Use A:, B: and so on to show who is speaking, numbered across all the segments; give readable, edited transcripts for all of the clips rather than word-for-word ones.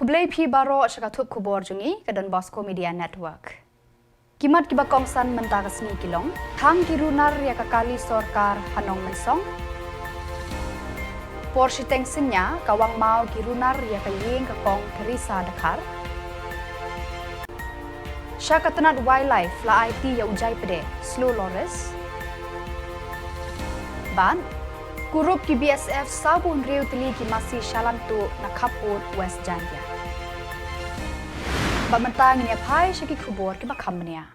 A: Kublai pi baro syakatup Khuborjylla ke Donbosco Media Network. Kimat kiba kongsan mentara seni kilong, hang kirunar ya kakali sorkar hanong mensong. Porsi tengsenya kawang mau kirunar ya kayeng kakong Teresa Dakar. Syakatanat wildlife la IT ya ujai pede, slow lores. Ban, kurup ki BSF sabun riu tili ki masih syalan tu na Khubor West Jylla. Bamantang ni apai syaki Khubor ki bakamnya.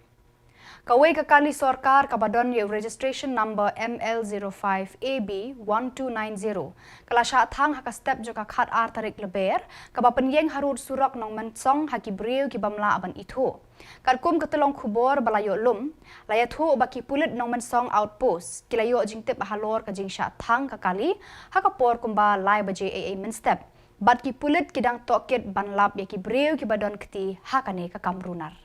A: Kawai kakali sorkar kabadon ye registration number ML05AB1290. Kala sya thang haka step joka khat ar tarik LBER kabapen yeng harut surak nong mensong haki breu ki bamla aban itu. Karkum ketelong Khubor balayo lum layathu baki pulit nong mensong outpost kilayo jingtip halor ka jing sya thang kakali haka por kumba lai baje AA menstep. Bat ki pulit kidang toket banlap ya ki breu ki badon keti hakane ka kamrunar.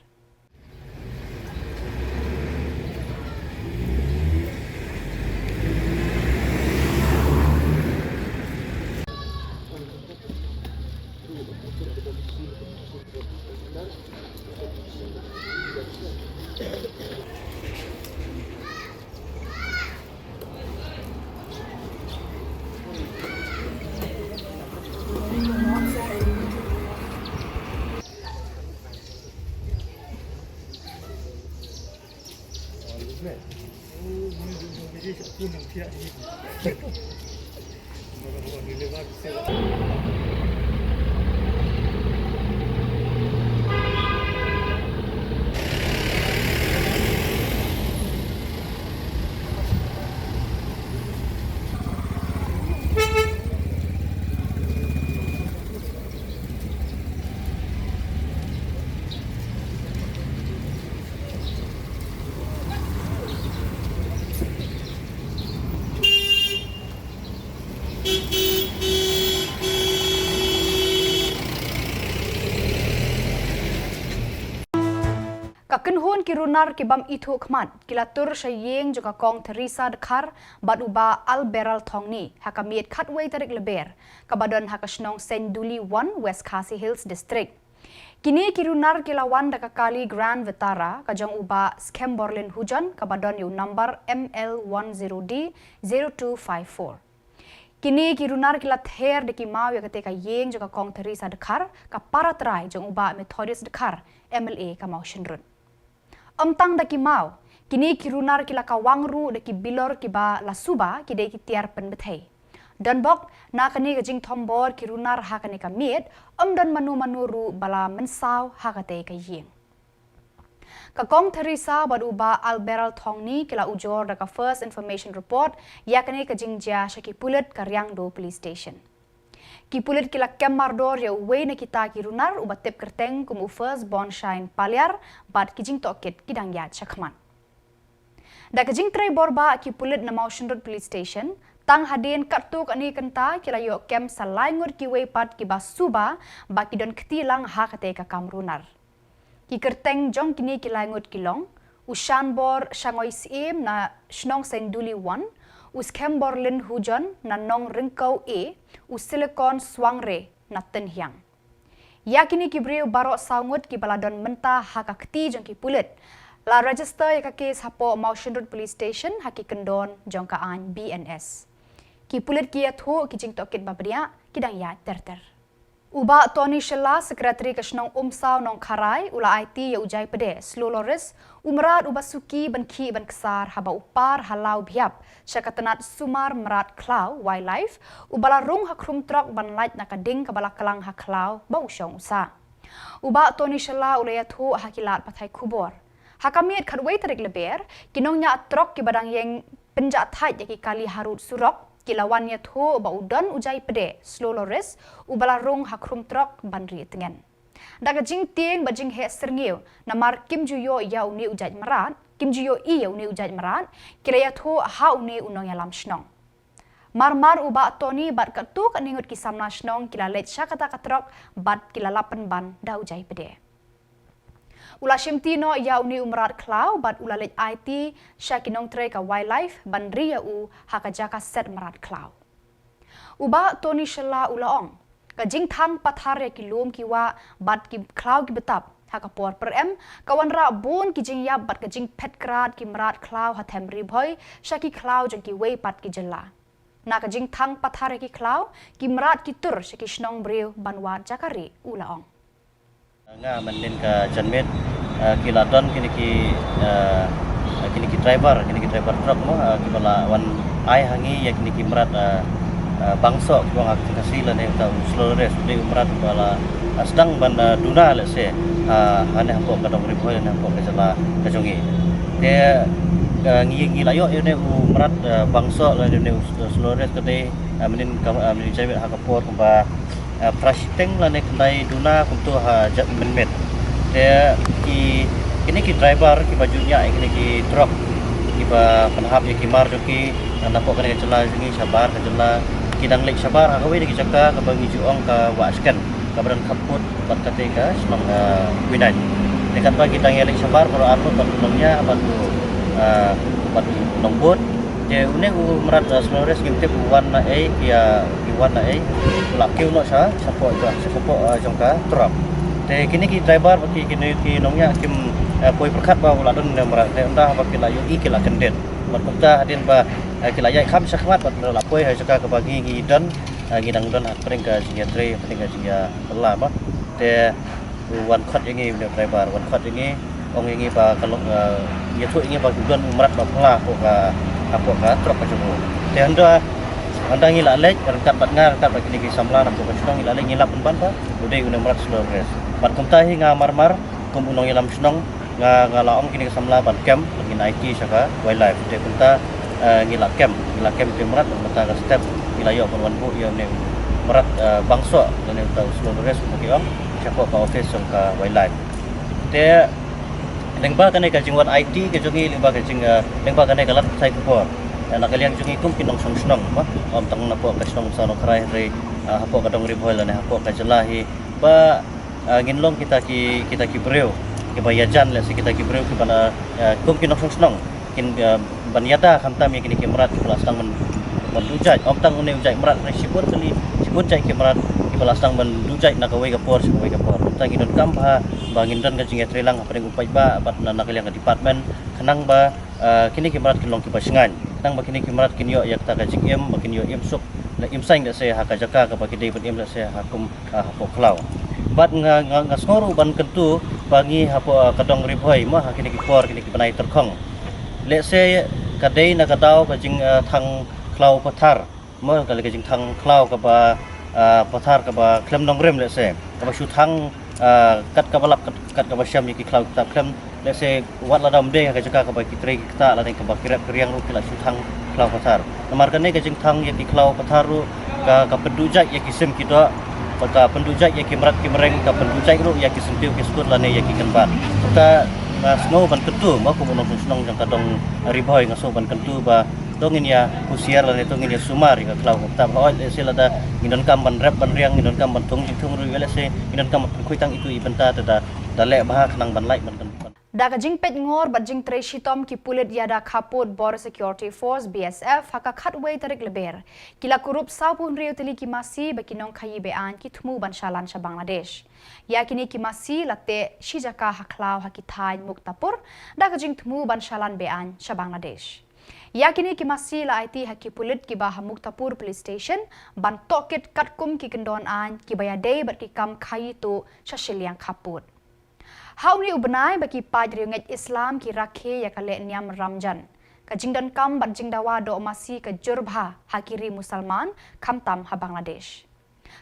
A: Kakenhun kirunar kibam itu khmat kilatur syayeng juga kong Teresa Dakar bat uba LBER thongni hakamiet khatway tarik LBER kabadon hakasnong Senduli 1 West Khasi Hills District. Kini kirunar kilawan dakakali Grand Vitara kajong uba Khuborjylla hujan kabadon yu number ML10D0254. Kini kirunar kilat her deki mau ya ketika yeng juga kong Teresa Dakar kapara terai jong uba Methodist Dakar MLA kamau shenrun. Amtang daki mau, kini kirunar kila kawangru daki bilor kiba lasuba kide ki tiar penbethai. Donbok nakani gajing tombor kirunar hakane kamiet, dan manu bala mensau hakate kayeng. Kakong Teresa baduba LBER thongni kila ujor daka first information report yakane kajing jia syaki pulit karyang do police station. Ki pulit kila kemardor ya uwe na kita kirunar ubatip kerteng kumu first bonshine palyar bat kijing tokit kidang yat syakman. Da kajing tray borba ki pulit na Motion Road Police Station tang hadin kartuk ani kenta kila yo kem salaingur ki we pat ki basuba ba kidon ketilang hakate ka kamrunar. Ki kerteng jong kini kilangut kilong ushan bor shangoi sim na shnong Senduli 1 us Khuborjylla hujan na nong ringkau silicon swangre na tenhyang. Yakini kibreu barok saungut ki baladon menta hakakti jong ki pulit. La register ya case hapo Motion Road Police Station haki kendon jong kaan BNS. Ki pulit ki atho ki jing tokit babria kidang ya terter. Uba Tony Jylla sekretari kasnong umsaw nong karai ula IT ya ujai pede slow lores umrat uba suki ban ki ban kesar haba upar halau biap syakatanat sumar merat klau wildlife ubala rung hakrum truk ban light nakading kabala kelang haklau ba usyong usa. Uba Tony Jylla ulaya thu hakilat patai Khubor. Hakamiet kadway tarik LBER kinong nya truk ki badang yeng penjat thait yaki kali harut surok kilawan ya thu ba udan ujai pede slow lores ubala rung hakrum truk banri tengen. Daga jing ting ba jing he serngeu namar Kim Juyo ya uni ujai marat Kim Juyo I ya uni ujai marat kila ya thu ha uni unong ya lam shnong. Marmar uba Tony bat katuk aningut ki Samla shnong kila let syakata katrok bat kila lapan ban da ujai pede. Ula shimtino ya uni umrat klau bat ula let IT syakinong tre ka wildlife bandria u hakajaka set marat klau. Uba Tony Jylla ulaong ka jing thang pathar ya ki lom ki wa bat ki klau ki betap ha ka por per em kawan ra bon ki jing ya bat ka jing phet krat ki mrat klau ha them ri bhoi sha ki klau jong ki wei pat ki Jylla na ka jing thang pathar ya ki klau ki mrat ki tur sha ki Shillong breu banwa jakari ulaong
B: nga manin ka janmet kiladon kini ki driver truck mo kibala wan ai hangi ya kini ki merat bangso ko ak kasi la ne ta slow race de merat bala sedang ban duna le se hane hampo kadong riboy ne hampo ka Jylla ka jongi de ngi layo ne merat bangso la ne slow race ka de manin jamet ha ka por ba prasiteng la ne kendai duna kuntu ha jat menmet de ini ki driver ki bajunya ini ki truck ki ba penhap ya ki mar joki nampak kena Jylla jingi sabar ka Jylla kidang lek sabar ha we ki jaka ka bagi juong ka waskan ka badan kaput bat kate ka Shillong winan dekat bagi tang lek sabar pro apa batulongnya batu longbot je une merat Flores ki tep warna kia warna lak kiu no sa support jongka truck te kini ki driver bagi kini ki nongnya kim poi perkat ba ulah don merat te undah bagi layu ki la kendet mat kota hadin ba ki la yai kham sakmat bat la poi ha jaka ka bagi ngi don ngidang don pring ka jinga tre pring ka jinga la ba te wan khat yang ngi driver wan khat yang ngi ong yang ngi ba kalau ya thu yang ngi ba don merat ba pla ko ka apa ka truk ka jomo te anda ngi la lek rangkat bat ngar rangkat ba kini ki Samla na ko Shillong ngi la lek ngi lap ban ba ude una merat slow race bat kumta hi nga marmar kum unong ilam Shillong nga laong kini ka Samla ban camp ngin IT saka wildlife te kumta ngi la camp te merat mata ka step ngi la yo ban bu yo ne merat bangso ne ta slow race ko ki ong siapa ka office ka wildlife te lengba kanai ka jingwan IT ke jongi lengba ka jing lengba kanai ka lat sai Khubor nak kalian jongi kum kinong Shillong ba om tang na po ka Shillong sa no krai re hapo ka dong riboy la ne hapo ka Jylla hi ba nginlong kita ki breu ki bayajan le kita ki breu ki bana kum kinong Shillong kin ban yada khamta mi kini ki merat ki belasang men dujaj om tang une ujaj merat re sibun jai ki merat ki belasang men dujaj nak wei ka por tang idon kampa bangin dan kajing trelang apa dengan upai ba bat nak kalian ke department kenang ba kini kimarat kilong ki pasingan kenang ba kini kimarat kinyo yak ta kajing em ba kinyo em sup la im saing da se ha ka jaka ka ba kidai ban em da se ha kum hapo klau bat ngaskoru ban kentu bangi hapo kadong ribhoi ma ha kini ki por kini ki banai terkhong le se kadai na kadau kajing thang klau pathar ma kali kajing thang klau ka ba pathar ka ba klem nong rem le se ka ba shu thang kat kabalap kat kabasyam ki klau kita klem le se wat la dam de ka jaka ka ba kitre kita la ne ka ba kirap kriang ru kila sutang klau pathar namar kane ka jing thang ki klau pathar ru ka pendujak ya kisim kita ka pendujak ya ki merat ki mereng ka pendujak ru ya ki sentiu ki skut la ne ya ki kenbat kita snow ban kentu ma ko monong Shillong jang kadong riboy ngaso ban kentu ba tongin ya usiar la ne tongin ya sumar ka klau ta ba le se la da nginon kam ban rap ban riang nginon kam ban tung ru le se nginon kam kuitang itu ibenta da le ba khnang ban lai ban
A: Daga jing pet ngor bat jing tre shitom ki pulit yada kaput Border Security Force BSF haka khatway tarik LBER kila kurup saupun riu teli ki masi bakinong khayi bean ki thumu ban shalan sha Bangladesh ya kini ki masi late shijaka haklau haki thai muktapur daga jing thumu ban shalan bean sha Bangladesh yakini ki masi la IT haki pulit ki bah muktapur police station ban tokit katkum ki kendon an ki bayadei bat ki kam khayi tu sha Shillong kaput Hauni ubenai bagi pajri nget Islam ki rakhe ya kale niam Ramjan. Ka jingdan kam ban jingdawa do masi ka jurbha hakiri Musalman kamtam ha Bangladesh.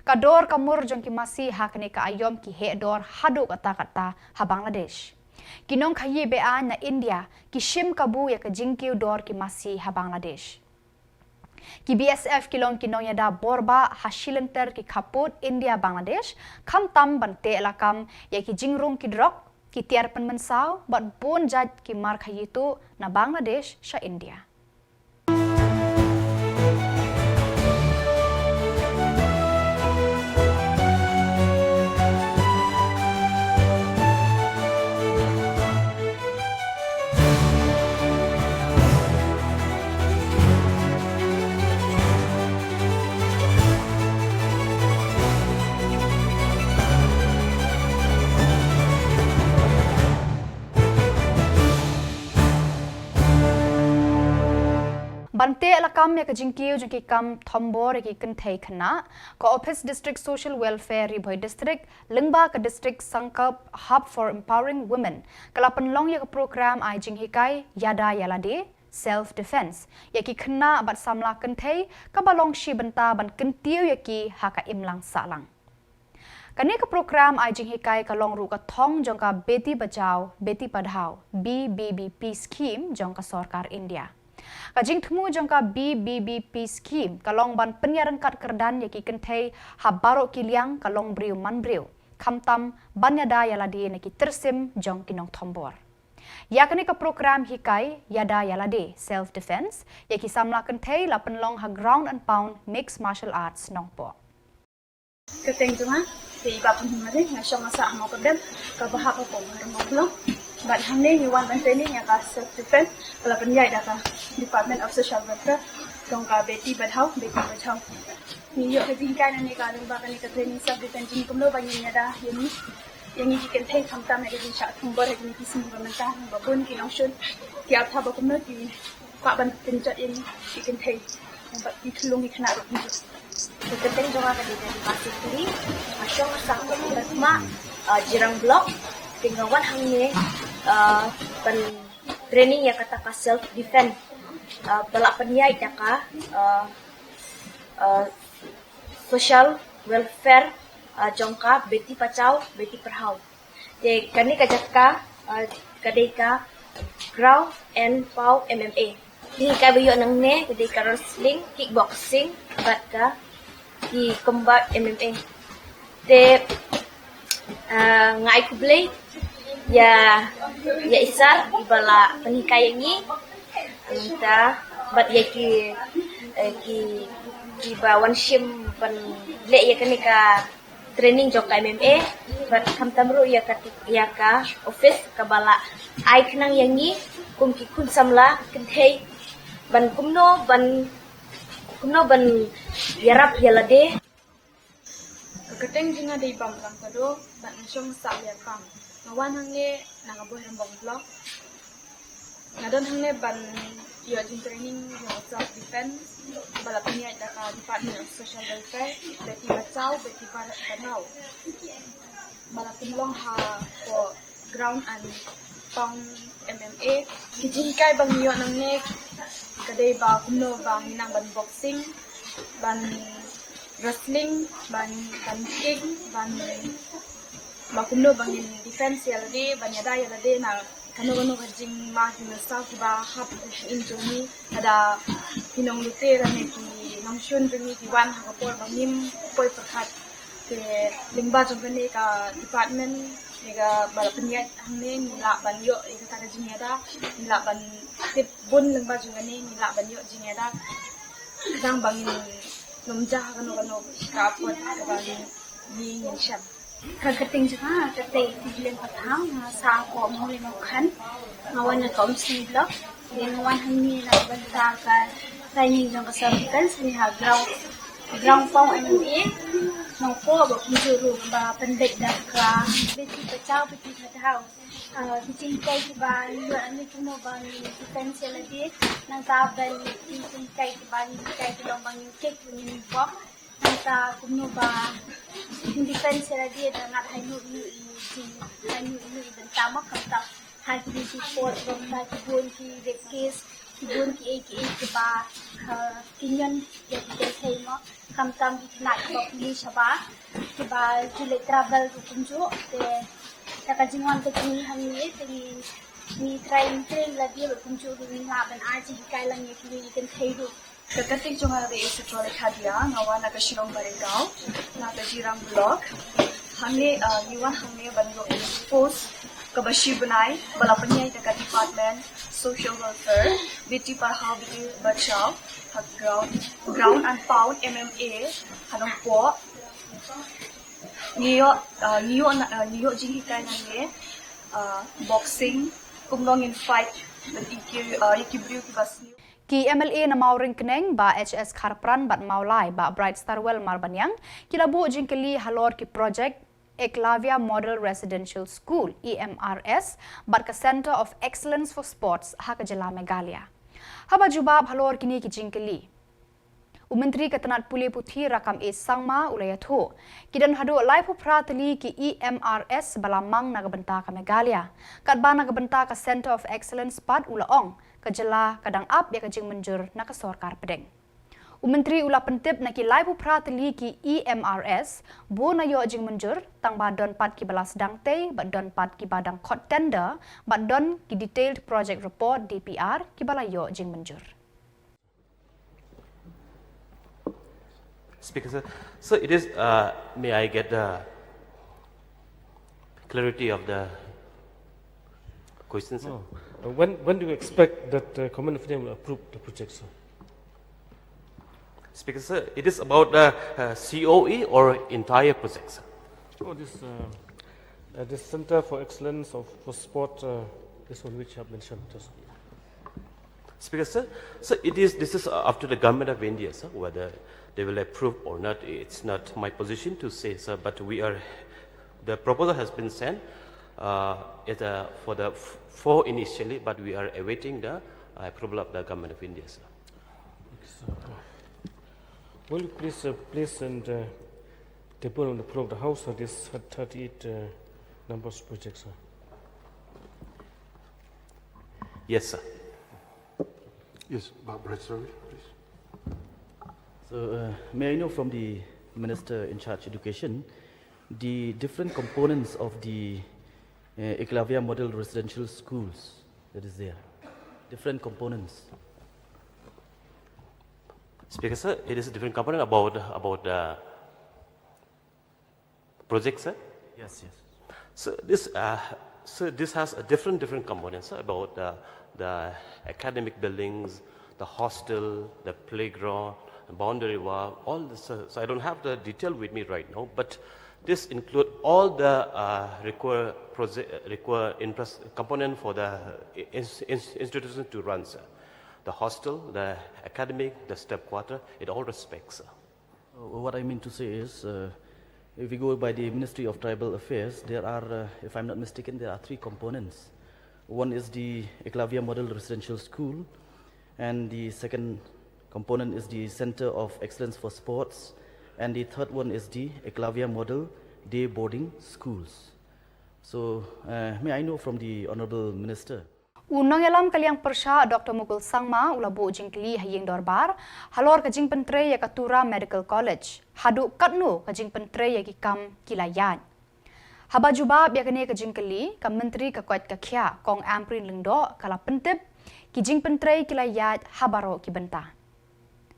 A: Ka dor kamur jong ki masi hakne ka ayom ki he dor hadu kata ha Bangladesh. Kinong khayi bean na India ki shim kabu ya ka jingkiu dor ki masi ha Bangladesh. Ki BSF kilong kinong yada borba hashilenter ki kaput India Bangladesh kamtam bante lakam ya ki jingrung ki drok ki tiar penmensau bat bon jad ki mar khayitu na Bangladesh sha India. lakam ya kajingkiu jengki kam Khubor ki kentai khana ka Office District Social Welfare Riboy District lengba ka District Sangkap Hub for Empowering Women kala penlong ya ka program ai jinghikai yada yalade self defense yaki khana bat samla kentai ka balong shi benta ban kentiu yaki haka imlang salang kani ka program ai jinghikai ka long ru ka thong jong ka beti bachao beti padhao BBBP scheme jong ka sarkar India kajing thmu jong ka BBBP scheme kalong ban penyarengkat kerdan yaki kentai habaro kiliang kalong briu manbriu khamtam banyada yalade neki tersim jong kinong Khubor yakni ka program hikai yada yalade self defense yaki samla kentai la penlong ha ground and pound mixed martial arts nongpo
C: Keteng cuma di bapun himari nga siya masa mo kadem kabahap ko mo but hamne ni one training ya ka self defense wala penyai data Department of Social Welfare tong ka beti badhau ni yo heding kan ni ka lung ba ka ni ka training self defense ni kumlo ba ni da yemi yang ni kan thai khamtam na din sha Khubor ni kisim ba manta ba bun ki nong shun ki ap tha ba kumno ki pa ban tin chat yen ki kan thai ba ki thulung ki khana ro
D: Keteng juga ka di pasir kiri, asyong sang pertama jirang blok, tinggawan hangnya pen training ya kata ka self defense, balak penyai ka social welfare jongka beti pacau beti perhau. Jadi kani kajaka kadai ka ground and pound MMA. Di kabayo nang ne kadai ka wrestling, kickboxing, bat ka di combat MMA. Te ngai kublay ya isar ibala panikai ni anta bat ya ki ba one shim pan le ya kanika training jok MMA bat kam tamru ya ka office ka bala ai khnang yangi kum ki kun samla kenthei ban kumno ban yarap yalade
C: Keteng jinga di bam lang kado ban syong sa ya pam ngawan hangne nangaboy rambong blok ngadon hangne ban yo jing training yo self defense bala punya da ka Department of Social Welfare beti bachao beti padhao bala pinlong ha ko ground and pound MMA kijing kai bang yo nangne kadai ba kumno bang minang ban boxing ban wrestling ban kick ban makumno bang defense yalade ban yada yalade na kano kajing ma hina sa ba hap injuni ada hinong lute rane ki nongshun rani ki wan ha por bangim poi pakhat ke lingba jongane ka department ega bala penyat hamne nila ban yo ega ta kajing yada nila ban tip bun lingba jongane nila ban yo jing yada dang bangin nomja kano kapot kabangin ni nisham
D: Keteng juga keteng bilang patang sa ko mo ni kan ngawan na komsing blok ngawan hangni na banta ka training jong ka defense ni ha ground pound MMA nong po ba kunjuru ba pendek dak ka beti pecah beti padhau bikin kai ba yo ani kuno ba ni defense lagi nang ta ban bikin kai ba ni kai long bang kick ni box nang kuno ba defense lagi dengan hayu dan tamak kata hayu di support bangsa kibun ki dekis kibun ki ke ba kinyan jadi saya mo kamtam nak bok ni saba ke ba jule travel kunju te takajingan ke ni hani te ni train lagi kunju ni laban aji kai lang ni kan thairu
C: Keteng cuma ada isu proyek hadiah ngawan naga Shillong Barengau naga jirang blok hangne yuan hangne banyo post kabashi bunai bala penyai dekat Department Social Welfare beti parhau beti bachao hak ground and pound MMA hanong po niyo jing hikai nange boxing kumlong in fight beti ki basni
A: Ki MLA na mauring keneng ba HS Kharpran bat maulai ba Bright Starwell Marbanyang kilabu jingkeli halor ki project Eklavia Model Residential School EMRS bat ka Center of Excellence for Sports ha ka Jylla Meghalaya. Haba juba bhalor kini ki jingkeli. Menteri Ketenat Pulih Putih Rakam Samla ulayatho kidan hadu lai prateli ki EMRS balamang nagabenta ka Meghalaya kat ba nagabenta ka Center of Excellence pad ulaong ka Jylla kadang up ya ka jing menjur na ka sarkar pedeng. Menteri ula pentip na ki lai prateli ki EMRS bo na yo jing menjur tang badon pad ki balas dang te badon pad ki badang khot tender badon ki detailed project report DPR ki balayo jing menjur.
E: Speaker, sir. So it is, may I get the clarity of the question, sir?
F: No. When do you expect that Common Finance will approve the project, sir?
E: Speaker, sir, it is about the COE or entire project, sir?
F: Oh, this Center for Excellence for Sport, this one which I have mentioned. Just.
E: Speaker, sir, so this is up to the government of India, sir, whether they will approve or not. It's not my position to say, sir, but the proposal has been sent for initially, but we are awaiting the approval of the government of India, sir.
F: Okay, sir. Will you please place and table on the floor of the House of this 38 numbers project, sir?
E: Yes, sir.
G: Yes, Barbara, please.
B: So, may I know from the Minister in charge of Education, the different components of the Eklavya Model Residential Schools that is there? Different components.
E: Speaker, sir, it is a different component about the project, sir?
B: Yes, yes.
E: So this has a different components, sir, about the academic buildings, the hostel, the playground, boundary wall, all this. So I don't have the detail with me right now, but this include all the require component for the institution to run, sir. The hostel, the academic, the step quarter, it all respects, sir.
B: What I mean to say is, if we go by the Ministry of Tribal Affairs, there are, if I'm not mistaken, there are 3 components. One is the Eklavya Model Residential School, and the second component is the Center of Excellence for Sports, and the third one is the Eklavya Model Day Boarding Schools. So, may I know from the Honorable Minister?
A: Unang alam kaliang persya Dr. Mugul Sangma ulabo jingkli hayeng dorbar halor kajing pentre ya Katura Medical College hadu katnu kajing pentre ya kikam kilayan haba jubab ya kene kajing kali ka menteri ka kwat ka khya kong amprin lengdo kala pentip kijing pentre kilayat habaro ki benta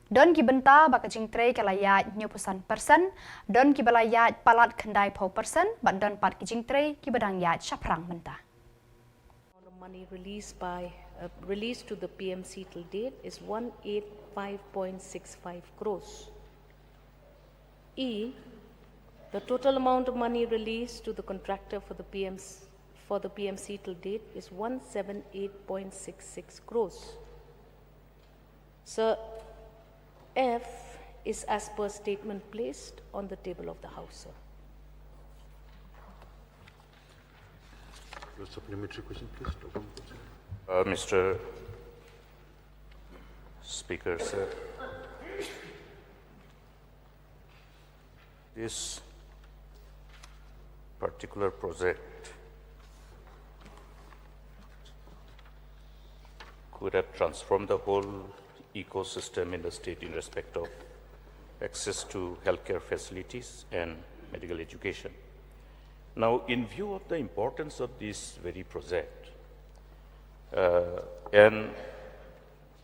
A: don ki benta ba kajing tre kilayat nyopusan persen don ki balayat palat khandai pau persen ban don pat kijing tre ki badang yat shaprang benta.
H: Money released to the PMC till date is 185.65 crores. The total amount of money released to the contractor for the PMC till date is 178.66 crores. Sir, F is as per statement placed on the table of the House, sir.
G: Your supplementary question, please.
I: Mr. Speaker, sir, this particular project could have transformed the whole ecosystem in the state in respect of access to healthcare facilities and medical education. Now, in view of the importance of this very project and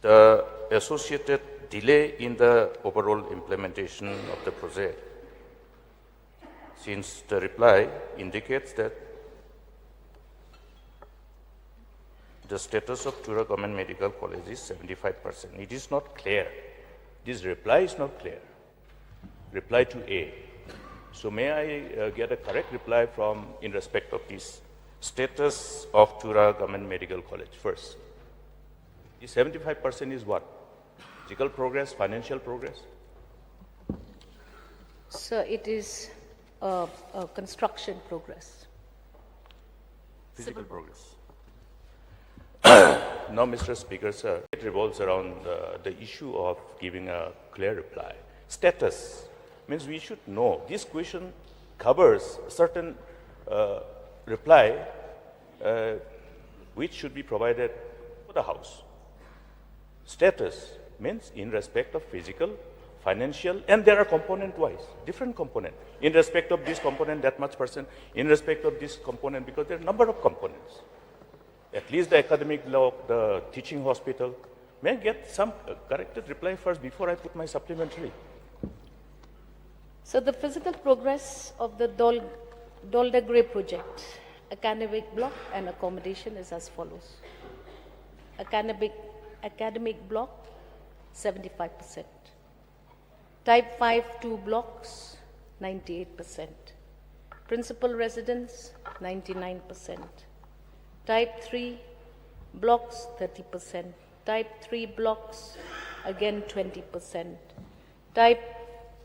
I: the associated delay in the overall implementation of the project, since the reply indicates that the status of Tura Government Medical College is 75%, it is not clear. This reply is not clear. Reply to A. So may I get a correct reply in respect of this status of Tura Government Medical College first? The 75% is what? Physical progress, financial progress?
H: Sir, it is a construction progress.
I: Physical progress. Now, Mr. Speaker, sir, it revolves around the issue of giving a clear reply. Status means we should know. This question covers a certain reply which should be provided to the House. Status means in respect of physical, financial, and there are component-wise, different component. In respect of this component, that much percent. In respect of this component, because there are a number of components. At least the academic block, the teaching hospital. May I get some corrected reply first before I put my supplementary?
H: So the physical progress of the Doldagre project, academic block and accommodation is as follows. Academic block, 75%. Type 5 2 blocks, 98%. Principal residence, 99%. Type 3 blocks, 30%. Type 3 blocks, again 20%. Type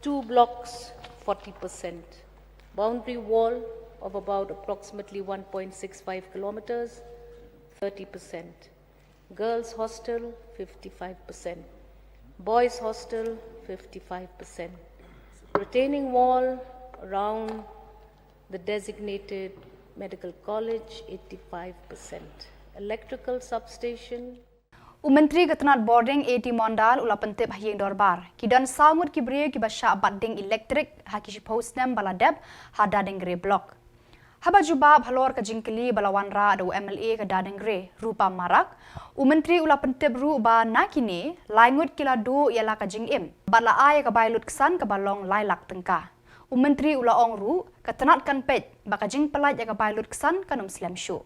H: 2 blocks, 40%. Boundary wall of about approximately 1.65 kilometers, 30%. Girls hostel, 55%. Boys hostel, 55%. Retaining wall around the designated medical college, 85%. Electrical substation.
A: Umentri Gatanat Boarding 80 Mondal Ulapentip Hayeng Dorbar. Kidan Salmut Kibri Kibasha Badding Electric Hakishi Postnem Baladeb Hadadengre Block. Haba Jubab Halor Kajingkili Balawanra do MLA Kadadengre Rupa Marak. Umentri Ulapentip Ru ba Nakine Laingut Kilado Yala Kajing Im. Bala Ay Kabaylut Ksan Kabalong Lailak Tengka. Umentri Ulaong Ru Katanat Kanpet Bakajing Pelaj Kabaylut Ksan Kanum Slam Show.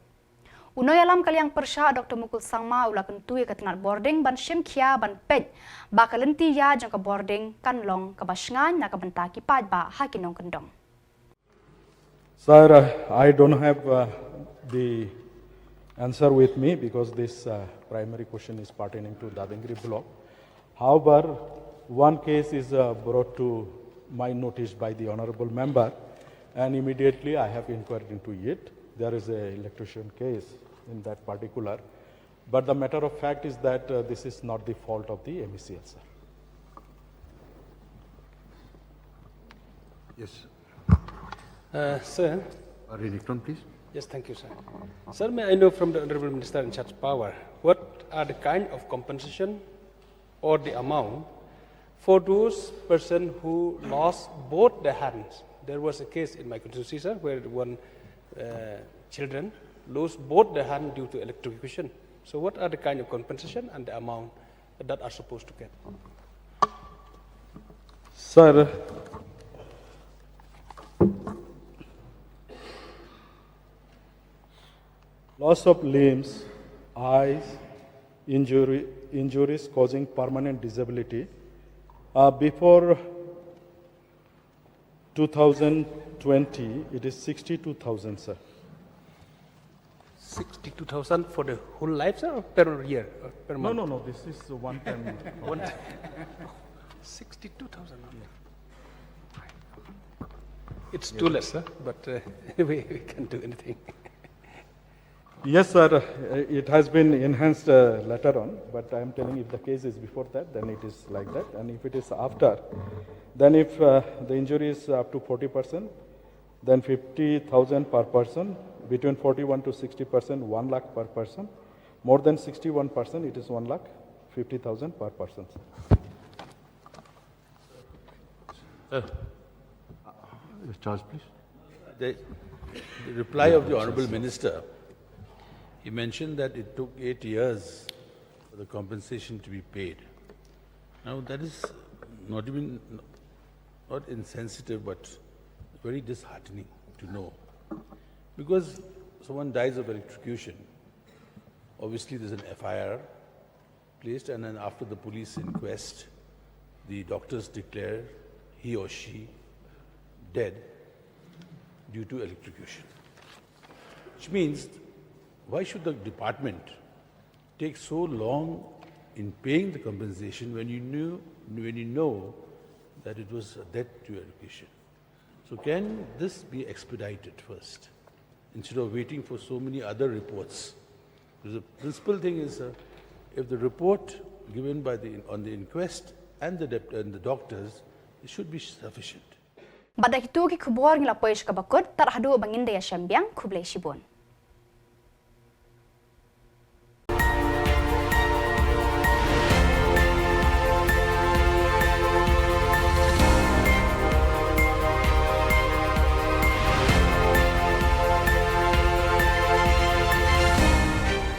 A: Unoy alam kaliang persya Dr. Mukul Sangma ula kentui katanat boarding ban shim kia ban pej bakalenti ya jang ka boarding kan long kabasngan na kabenta kipad ba hakinong kendong.
J: Sir, I don't have the answer with me because this primary question is pertaining to Dadengri block. However, one case is brought to my notice by the honorable member and immediately I have inquired into it. There is an electrician case in that particular. But the matter of fact is that this is not the fault of the MECL, sir.
G: Yes.
F: Sir.
G: Return, please.
F: Yes, thank you, sir. Sir, may I know from the Honorable Minister in charge of power, what are the kind of compensation or the amount for those person who lost both their hands? There was a case in my constituency, sir, where one children lose both their hand due to electrocution. So what are the kind of compensation and the amount that are supposed to get?
J: Sir, loss of limbs, eyes, injuries causing permanent disability. Before 2020, it is 62,000, sir.
F: 62,000 for the whole life, sir, or per year, or per month?
J: No, this is one time.
F: 62,000. It's too less, sir, but we can't do anything.
J: Yes, sir, it has been enhanced later on, but I am telling if the case is before that, then it is like that. And if it is after, then if the injury is up to 40%, then 50,000 per person. Between 41 to 60%, 1 lakh per person. More than 61%, it is 1 lakh 50,000 per person.
G: Charge, please.
K: The reply of the Honorable Minister, he mentioned that it took 8 years for the compensation to be paid. Now that is not insensitive, but very disheartening to know. Because someone dies of electrocution, obviously there's an FIR placed, and then after the police inquest, the doctors declare he or she dead due to electrocution. Which means, why should the department take so long in paying the compensation when you know that it was a death to electrocution? So can this be expedited first, instead of waiting for so many other reports The principal thing is, if the report given by on the inquest and the doctors, it should be sufficient.
A: Badak itu ki Khuborjylla pois ka bakut tarhadu bangin daya syambiang Khublai Shibon.